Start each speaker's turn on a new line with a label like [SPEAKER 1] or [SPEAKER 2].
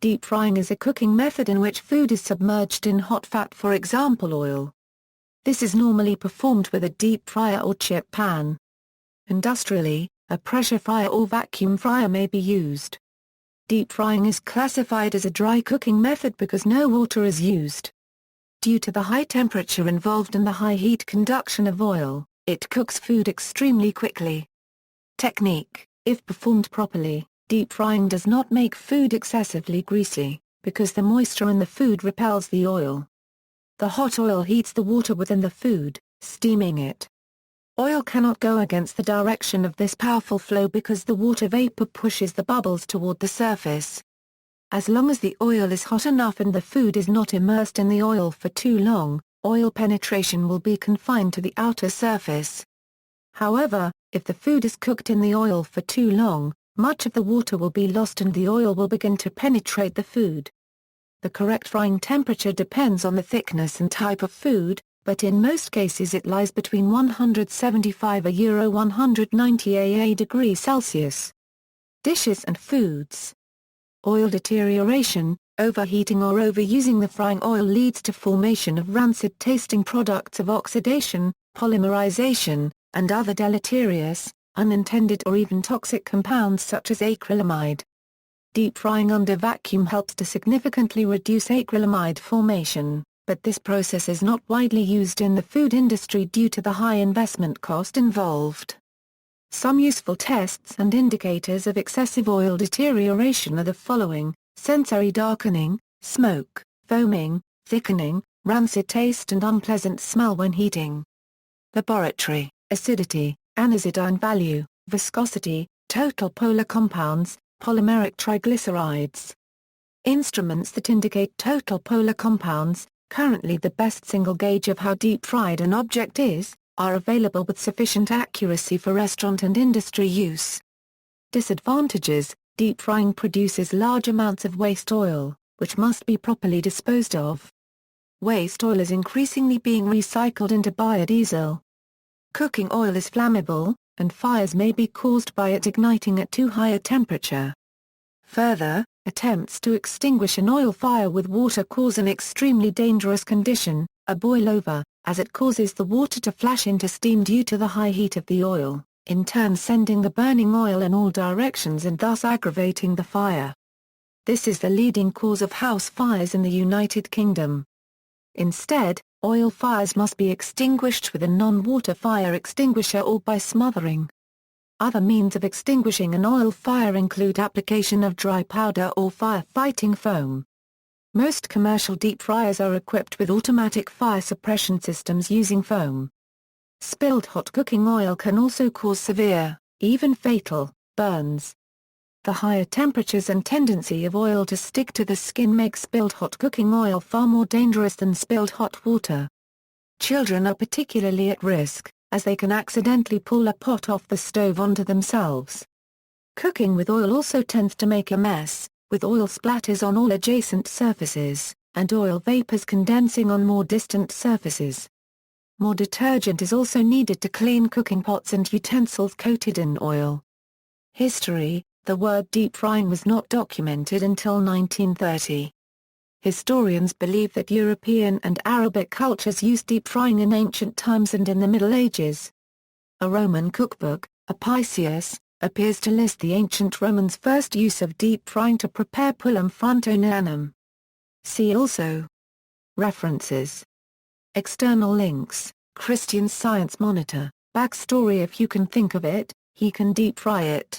[SPEAKER 1] Deep frying is a cooking method in which food is submerged in hot fat, for example oil. This is normally performed with a deep fryer or chip pan. Industrially, a pressure fryer or vacuum fryer may be used. Deep frying is classified as a dry cooking method because no water is used. Due to the high temperature involved in the high heat conduction of oil, it cooks food extremely quickly. Technique: if performed properly, deep frying does not make food excessively greasy, because the moisture in the food repels the oil. The hot oil heats the water within the food, steaming it. Oil cannot go against the direction of this powerful flow because the water vapor pushes the bubbles toward the surface. As long as the oil is hot enough and the food is not immersed in the oil for too long, oil penetration will be confined to the outer surface. However, if the food is cooked in the oil for too long, much of the water will be lost and the oil will begin to penetrate the food. The correct frying temperature depends on the thickness and type of food, but in most cases it lies between 175°–190 degrees Celsius. Dishes and foods. Oil deterioration, overheating or overusing the frying oil leads to formation of rancid-tasting products of oxidation, polymerization, and other deleterious, unintended or even toxic compounds such as acrylamide. Deep frying under vacuum helps to significantly reduce acrylamide formation, but this process is not widely used in the food industry due to the high investment cost involved. Some useful tests and indicators of excessive oil deterioration are the following: sensory darkening, smoke, foaming, thickening, rancid taste and unpleasant smell when heating. Laboratory: acidity, anisidine value, viscosity, total polar compounds, polymeric triglycerides. Instruments that indicate total polar compounds, currently the best single gauge of how deep fried an object is, are available with sufficient accuracy for restaurant and industry use. Disadvantages: deep frying produces large amounts of waste oil, which must be properly disposed of. Waste oil is increasingly being recycled into biodiesel. Cooking oil is flammable, and fires may be caused by it igniting at too high a temperature. Further, attempts to extinguish an oil fire with water cause an extremely dangerous condition, a boil-over, as it causes the water to flash into steam due to the high heat of the oil, in turn sending the burning oil in all directions and thus aggravating the fire. This is the leading cause of house fires in the United Kingdom. Instead, oil fires must be extinguished with a non-water fire extinguisher or by smothering. Other means of extinguishing an oil fire include application of dry powder or fire-fighting foam. Most commercial deep fryers are equipped with automatic fire suppression systems using foam. Spilled hot cooking oil can also cause severe, even fatal, burns. The higher temperatures and tendency of oil to stick to the skin make spilled hot cooking oil far more dangerous than spilled hot water. Children are particularly at risk, as they can accidentally pull a pot off the stove onto themselves. Cooking with oil also tends to make a mess, with oil splatters on all adjacent surfaces, and oil vapors condensing on more distant surfaces. More detergent is also needed to clean cooking pots and utensils coated in oil. History: the word deep frying was not documented until 1930. Historians believe that European and Arabic cultures used deep frying in ancient times and in the Middle Ages. A Roman cookbook, Apicius, appears to list the ancient Romans' first use of deep frying to prepare pullum frontonanum. See also. References. External links: Christian Science Monitor, backstory: if you can think of it, he can deep fry it.